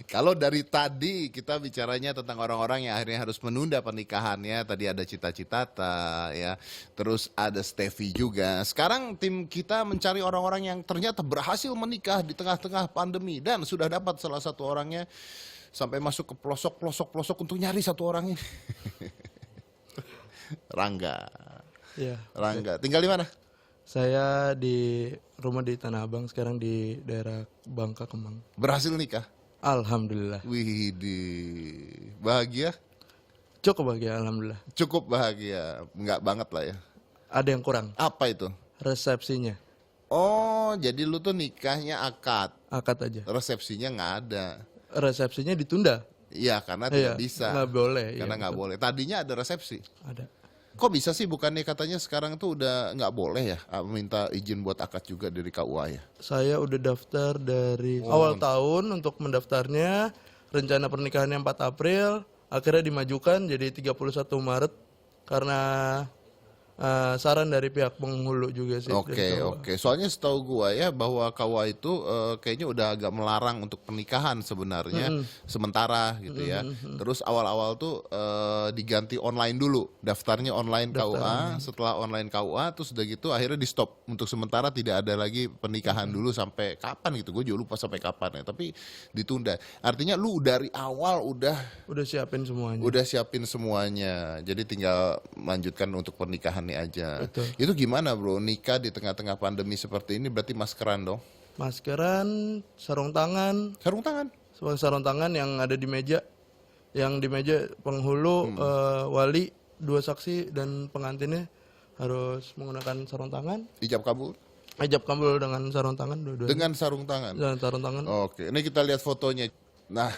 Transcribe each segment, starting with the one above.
Kalau dari tadi kita bicaranya tentang orang-orang yang akhirnya harus menunda pernikahannya. Tadi ada Cita-Citata ya. Terus ada Steffi juga. Sekarang tim kita mencari orang-orang yang ternyata berhasil menikah di tengah-tengah pandemi. Dan sudah dapat salah satu orangnya sampai masuk ke pelosok-pelosok untuk nyari satu orang ini. Rangga. Iya. Rangga. Tinggal di mana? Saya di rumah di Tanah Abang, sekarang di daerah Bangka Kemang. Berhasil nikah? Alhamdulillah. Wih, bahagia? Cukup bahagia, alhamdulillah. Cukup bahagia. Enggak banget lah ya. Ada yang kurang, Apa itu? resepsinya. Oh, jadi lu tuh nikahnya akad. Akad aja. Resepsinya nggak ada. Resepsinya ditunda. Iya, karena Iya, tidak bisa. nggak boleh, iya, Karena nggak betul. boleh. Tadinya ada resepsi. Ada. Kok bisa sih, bukannya katanya sekarang tuh udah nggak boleh ya minta izin buat akad juga dari KUA ya? Saya udah daftar dari awal tahun untuk mendaftarnya. Rencana pernikahannya 4 April, akhirnya dimajukan jadi 31 Maret karena saran dari pihak penghulu juga sih. Oke, dari KUA. oke. Soalnya setahu gua ya bahwa KUA itu kayaknya udah agak melarang untuk pernikahan sebenarnya sementara gitu ya. Terus awal-awal tuh diganti online dulu, daftarnya online KUA. Setelah online KUA terus udah gitu akhirnya di stop untuk sementara, tidak ada lagi pernikahan dulu sampai kapan gitu. Gue juga lupa sampai kapan ya, tapi ditunda. Artinya lu dari awal Udah siapin semuanya. udah siapin semuanya. Jadi tinggal melanjutkan untuk pernikahan aja. Betul. Itu gimana bro, nikah di tengah-tengah pandemi seperti ini berarti maskeran dong? Maskeran, sarung tangan, Sarung tangan? sarung tangan yang ada di meja. Yang di meja penghulu, wali, 2 saksi dan pengantinnya harus menggunakan sarung tangan. Ijab kabul? Ijab kabul dengan sarung tangan dua-duanya. Dengan sarung tangan? Dan sarung tangan. Oke, ini kita lihat fotonya. Nah,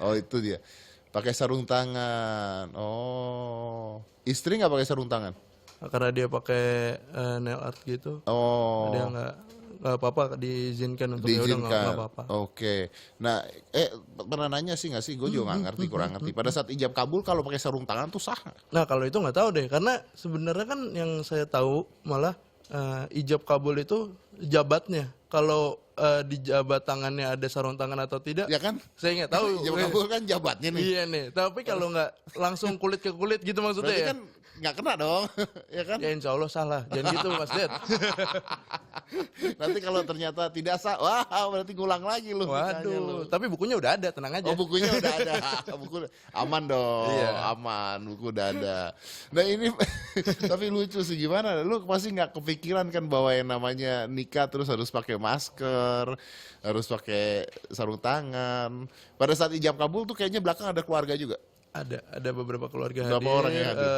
oh itu dia. Pakai sarung tangan. Oh, istri nggak pakai sarung tangan? Karena dia pakai nail art gitu. Oh, Dia nggak apa-apa diizinkan untuk ya udah nggak diizinkan. apa-apa. Oke. Nah, pernah nanya sih nggak sih? Gue juga nggak ngerti, kurang ngerti. Pada saat ijab kabul kalau pakai sarung tangan tuh sah nggak? Nah kalau itu nggak tahu deh, karena sebenarnya kan yang saya tahu malah ijab kabul itu jabatnya. Kalau di jabat tangannya ada sarung tangan atau tidak, Ya kan? saya nggak tahu. Ijab kabul kan jabatnya nih. Iya nih. Tapi kalau nggak langsung kulit ke kulit gitu maksudnya Berarti ya? kan nggak kena dong, ya kan? Ya insya Allah salah. Jangan gitu Mas Ded. Nanti kalau ternyata tidak sah, wah berarti ngulang lagi lu nikahnya lu. Waduh. Tapi bukunya udah ada, tenang aja. Oh bukunya udah ada, buku aman dong, Iya. aman, buku udah ada. Nah ini tapi lucu sih, gimana? Lu pasti nggak kepikiran kan bahwa yang namanya nikah terus harus pakai masker, harus pakai sarung tangan. Pada saat ijab kabul tuh kayaknya belakang ada keluarga juga. Ada beberapa keluarga Berapa hadir. orang yang hadir?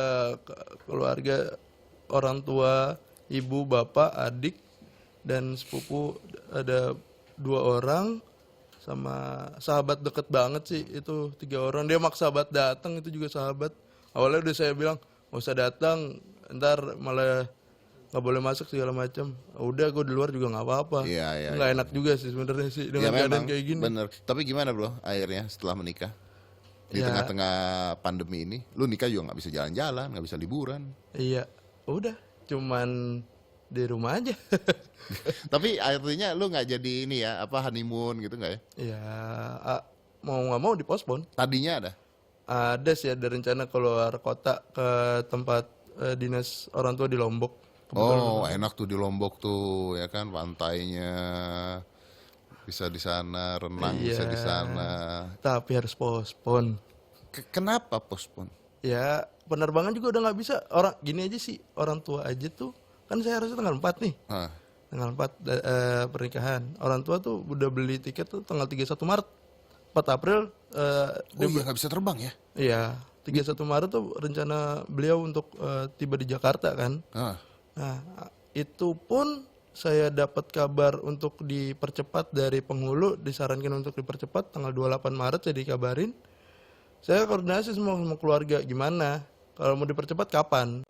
Keluarga, orang tua, ibu, bapak, adik, dan sepupu ada 2 orang, sama sahabat deket banget sih itu 3 orang. Dia maksa banget datang, itu juga sahabat. Awalnya udah saya bilang nggak usah datang, ntar malah nggak boleh masuk segala macam. Udah gue di luar juga nggak apa-apa. Iya, iya, Nggak enak juga sih sebenarnya sih dengan keadaan kayak gini. bener. Tapi gimana bro, akhirnya setelah menikah di Ya. tengah-tengah pandemi ini, lu nikah juga nggak bisa jalan-jalan, nggak bisa liburan. Iya, udah cuman di rumah aja. Tapi artinya lu nggak jadi ini ya, apa honeymoon gitu nggak ya? Ya mau nggak mau dipospon. Tadinya ada. Ada sih, ada rencana keluar kota ke tempat dinas orang tua di Lombok. Oh enak tuh di Lombok tuh ya kan, pantainya bisa di sana, renang bisa Iya. di sana. Tapi harus pospon. Kenapa postpone? Ya penerbangan juga udah nggak bisa. Orang gini aja sih, orang tua aja tuh kan saya harusnya tanggal 4 nih. Ah, Tanggal 4 pernikahan. Orang tua tuh udah beli tiket tuh tanggal 31 Maret. 4 April oh iya nggak bisa terbang ya? iya, 31 Maret tuh rencana beliau untuk tiba di Jakarta kan. Ah. Nah, itu pun saya dapat kabar untuk dipercepat dari penghulu, disarankan untuk dipercepat tanggal 28 Maret saya dikabarin. Saya koordinasi semua sama keluarga gimana kalau mau dipercepat kapan.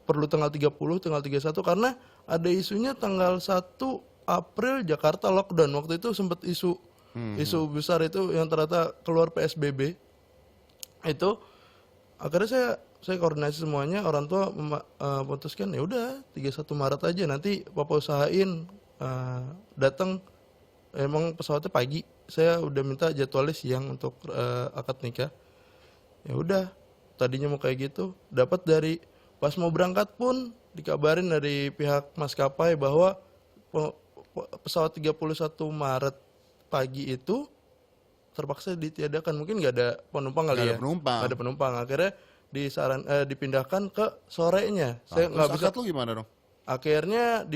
Perlu tanggal 30, tanggal 31 karena ada isunya tanggal 1 April Jakarta lockdown. Waktu itu sempat isu besar itu yang ternyata keluar PSBB. Itu akhirnya saya koordinasi semuanya, orang tua memutuskan ya udah 31 Maret aja, nanti papa usahain datang emang pesawatnya pagi. Saya udah minta jadwalnya siang untuk akad nikah. Ya udah, tadinya mau kayak gitu, dapat dari pas mau berangkat pun dikabarin dari pihak maskapai bahwa pesawat 31 Maret pagi itu terpaksa ditiadakan. Mungkin nggak ada penumpang kali Nggak ya. ada penumpang. Nggak ada penumpang. Akhirnya dipindahkan ke sorenya. Saya nggak Terus bisa. akad lu gimana dong? Akhirnya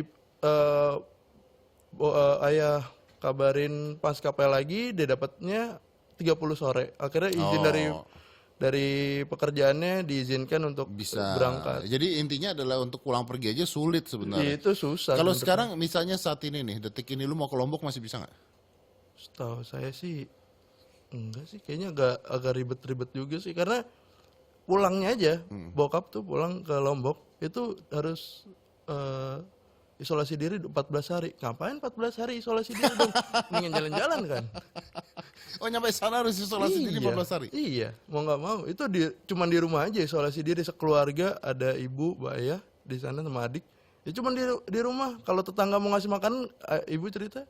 ayah kabarin maskapai lagi, dia dapatnya 30 sore. Akhirnya izin Oh, dari pekerjaannya diizinkan untuk bisa. berangkat. Jadi intinya adalah untuk pulang pergi aja sulit sebenarnya. Itu susah. Kalau sebenarnya. sekarang misalnya saat ini nih, detik ini lu mau ke Lombok masih bisa nggak? Setahu saya sih enggak sih, kayaknya agak ribet-ribet juga sih, karena pulangnya aja, bokap tuh pulang ke Lombok itu harus isolasi diri 14 hari. Ngapain 14 hari isolasi diri dong? Mendingan jalan-jalan kan? Oh, nyampe sana harus isolasi diri 14 hari. Iya, mau nggak mau. Itu cuman di rumah aja isolasi diri sekeluarga, ada ibu, ayah di sana sama adik. Ya cuman di rumah. Kalau tetangga mau ngasih makan, ibu cerita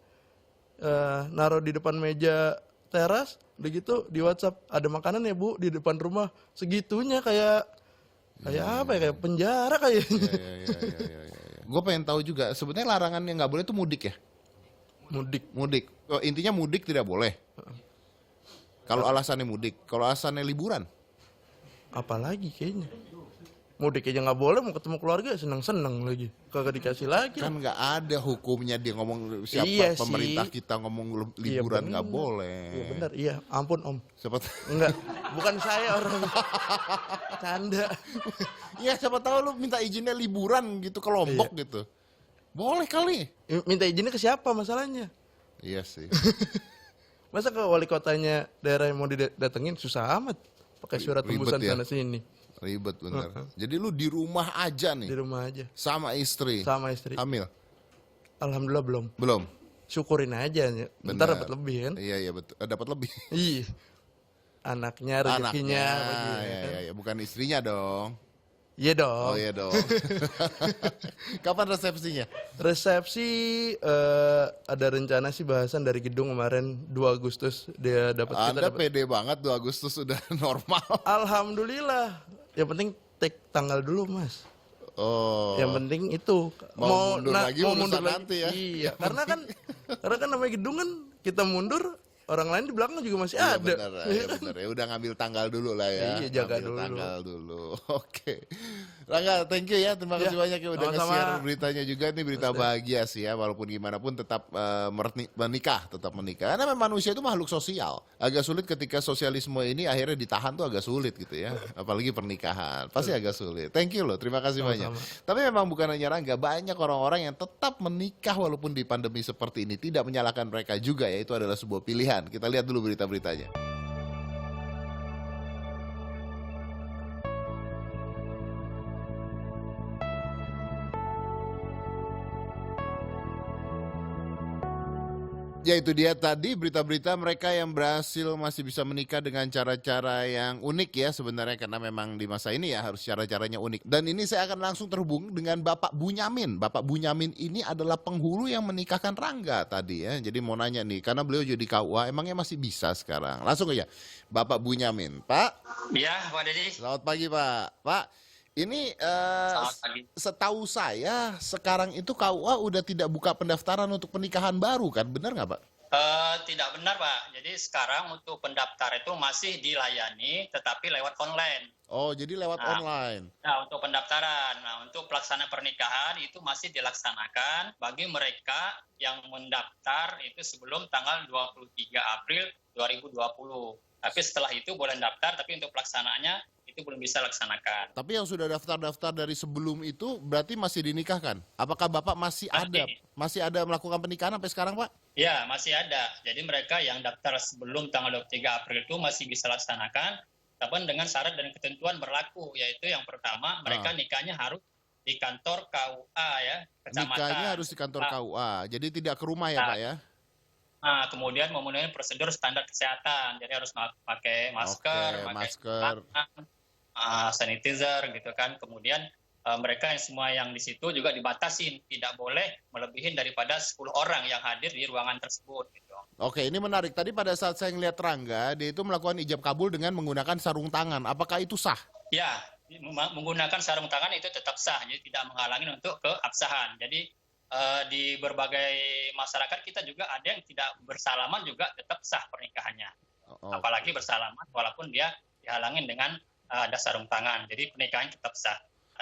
naruh di depan meja teras, udah gitu di WhatsApp, ada makanan ya Bu di depan rumah. Segitunya kayak apa ya, kayak penjara kayaknya. Iya. Gue pengen tahu juga, sebenarnya larangan yang nggak boleh itu mudik ya? Mudik. Oh, intinya mudik tidak boleh. Kalau alasannya mudik, kalau alasannya liburan, Apalagi kayaknya. Mudik aja nggak boleh, mau ketemu keluarga seneng-seneng lagi. Kagak dikasih lagi. kan nggak ada hukumnya dia ngomong siapa Iya pemerintah sih. kita ngomong Iya liburan nggak bener. boleh. Iya benar, iya. Ampun Om. Siapa Enggak, bukan saya orang. Canda. ya siapa tahu lu minta izinnya liburan gitu ke Lombok gitu. Boleh kali. Minta izinnya ke siapa masalahnya? Iya sih. Masa ke wali kotanya daerah yang mau didatengin susah amat. Pakai surat Ribet tembusan ya. sana sini. Ribet bener. Jadi lu di rumah aja Di nih rumah aja. sama istri. Sama istri. Hamil? Alhamdulillah belum. Belum. Syukurin aja. Ntar Benar. dapat lebih kan. Iya betul. Dapat lebih. Iya. Anaknya, rezekinya. Anaknya. Iya. Bukan istrinya dong. Iya dong. Oh iya dong. Kapan resepsinya? Resepsi ada rencana sih, bahasan dari gedung kemarin 2 Agustus dia dapat, kita Anda dapat. pede banget 2 Agustus sudah normal. Alhamdulillah. Yang penting take tanggal dulu, Mas. Oh. Yang penting itu Mau mundur lagi mau urusan mundur lagi. nanti ya. Iya, karena kan namanya gedung kan, kita mundur, orang lain di belakang juga masih Iya ada. benar. Ya udah ngambil tanggal dulu lah ya. Iya, jaga Ngambil dulu. tanggal dulu. Oke. Rangga, thank you ya. Terima kasih Ya, banyak ya udah sama-sama. nge-share beritanya juga. Ini berita bahagia sih ya. Walaupun gimana pun tetap menikah. Karena memang manusia itu makhluk sosial. Agak sulit ketika sosialisme ini akhirnya ditahan tuh agak sulit gitu ya. Apalagi pernikahan. Pasti agak sulit. Thank you loh. Terima kasih banyak. Tapi memang bukan hanya Rangga. Banyak orang-orang yang tetap menikah walaupun di pandemi seperti ini. Tidak menyalahkan mereka juga ya. Itu adalah sebuah pilihan. Kita lihat dulu berita-beritanya. Ya itu dia tadi berita-berita mereka yang berhasil masih bisa menikah dengan cara-cara yang unik ya sebenarnya, karena memang di masa ini ya harus cara-caranya unik. Dan ini saya akan langsung terhubung dengan Bapak Bunyamin. Bapak Bunyamin ini adalah penghulu yang menikahkan Rangga tadi ya. Jadi mau nanya nih, karena beliau jadi KUA, emangnya masih bisa sekarang? Langsung aja, Bapak Bunyamin. Pak. Iya, Pak Deddy. Selamat pagi Pak. Pak. Ini Selamat pagi. setahu saya sekarang itu KUA udah tidak buka pendaftaran untuk pernikahan baru kan, benar nggak Pak? Tidak benar, Pak. Jadi sekarang untuk pendaftar itu masih dilayani, tetapi lewat online. Oh jadi lewat online. Nah, untuk pendaftaran, untuk pelaksanaan pernikahan itu masih dilaksanakan bagi mereka yang mendaftar itu sebelum tanggal 23 April 2020. Tapi setelah itu boleh daftar, tapi untuk pelaksanaannya itu belum bisa laksanakan. Tapi yang sudah daftar-daftar dari sebelum itu berarti masih dinikahkan? Apakah Bapak masih ada melakukan pernikahan sampai sekarang Pak? Ya, masih ada. Jadi mereka yang daftar sebelum tanggal 23 April itu masih bisa laksanakan, tapi dengan syarat dan ketentuan berlaku, yaitu yang pertama mereka nikahnya harus di kantor KUA ya, kecamatan. Nikahnya harus di kantor KUA, jadi tidak ke rumah ya Pak ya? Nah, kemudian memenuhi prosedur standar kesehatan, jadi harus pakai masker, pakai masker. sanitizer gitu kan. Kemudian mereka yang semua yang di situ juga dibatasin, tidak boleh melebihin daripada 10 orang yang hadir di ruangan tersebut gitu. Oke, ini menarik. Tadi pada saat saya ngeliat Rangga, dia itu melakukan ijab kabul dengan menggunakan sarung tangan. Apakah itu sah? Ya, menggunakan sarung tangan itu tetap sah, jadi tidak menghalangi untuk keabsahan. Jadi di berbagai masyarakat kita juga ada yang tidak bersalaman juga tetap sah pernikahannya. Apalagi bersalaman walaupun dia dihalangin dengan ada sarung tangan. Jadi pernikahan tetap sah.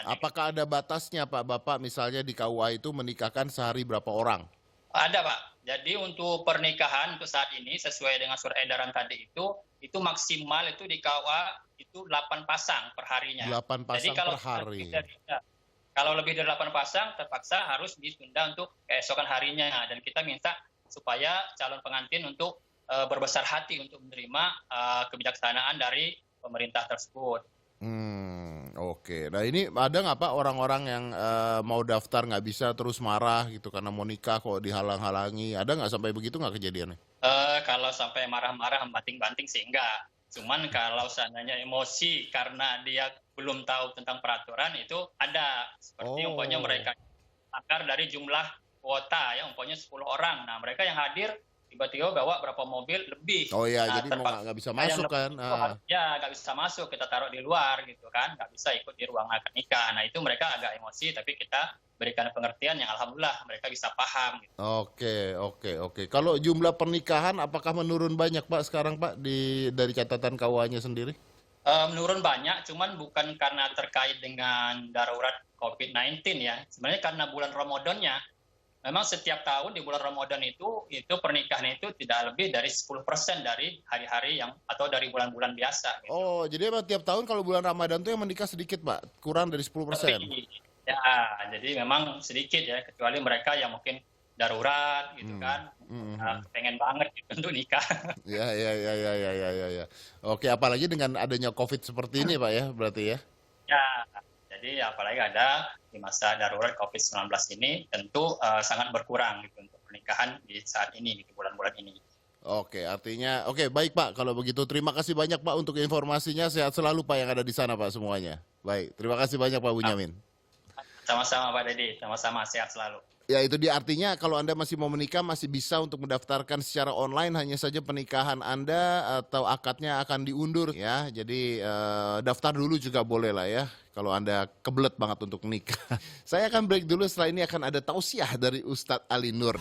Apakah ada batasnya Pak Bapak, misalnya di KUA itu menikahkan sehari berapa orang? Ada Pak. Jadi untuk pernikahan untuk saat ini sesuai dengan surat edaran tadi itu maksimal itu di KUA itu 8 pasang per harinya. 8 pasang Jadi kalau per hari. Kalau lebih dari 8 pasang terpaksa harus ditunda untuk keesokan harinya, dan kita minta supaya calon pengantin untuk berbesar hati untuk menerima kebijaksanaan dari pemerintah tersebut. Oke. Nah ini ada nggak Pak orang-orang yang mau daftar nggak bisa terus marah gitu karena mau nikah kok dihalang-halangi? Ada nggak sampai begitu nggak kejadiannya? Kalau sampai marah-marah banting-banting sih enggak. Cuman kalau seandainya emosi karena dia belum tahu tentang peraturan itu ada. Seperti umpamanya mereka akar dari jumlah kuota ya umpamanya 10 orang. Nah mereka yang hadir tiba-tiba bawa berapa mobil lebih. Oh iya, nah, jadi mau nggak bisa masuk kan? Ya nggak bisa masuk, kita taruh di luar gitu kan, nggak bisa ikut di ruang akad nikah. Nah itu mereka agak emosi, tapi kita berikan pengertian yang alhamdulillah mereka bisa paham. Gitu. Oke. Kalau jumlah pernikahan apakah menurun banyak Pak sekarang Pak dari catatan KUA-nya sendiri? Menurun banyak, cuman bukan karena terkait dengan darurat COVID-19 ya. Sebenarnya karena bulan Ramadannya. Memang setiap tahun di bulan Ramadan itu pernikahan itu tidak lebih dari 10% dari hari-hari yang atau dari bulan-bulan biasa. Gitu. Oh, jadi emang tiap tahun kalau bulan Ramadan tuh yang menikah sedikit Pak, kurang dari 10%. Ya, jadi memang sedikit ya, kecuali mereka yang mungkin darurat gitu kan, pengen banget gitu untuk nikah. Ya. Oke, apalagi dengan adanya COVID seperti ini Pak ya, berarti ya? Ya. Jadi apalagi ada di masa darurat COVID-19 ini tentu sangat berkurang gitu untuk pernikahan di saat ini, di bulan-bulan ini. Oke, artinya, baik Pak, kalau begitu terima kasih banyak Pak untuk informasinya, sehat selalu Pak yang ada di sana Pak semuanya. Baik, terima kasih banyak Pak Bunyamin. Sama-sama Pak Dedi, sama-sama sehat selalu. Ya itu dia artinya kalau Anda masih mau menikah masih bisa untuk mendaftarkan secara online, hanya saja pernikahan Anda atau akadnya akan diundur ya. Jadi daftar dulu juga boleh lah ya kalau Anda kebelet banget untuk menikah. Saya akan break dulu, setelah ini akan ada tausiah dari Ustadz Ali Nur.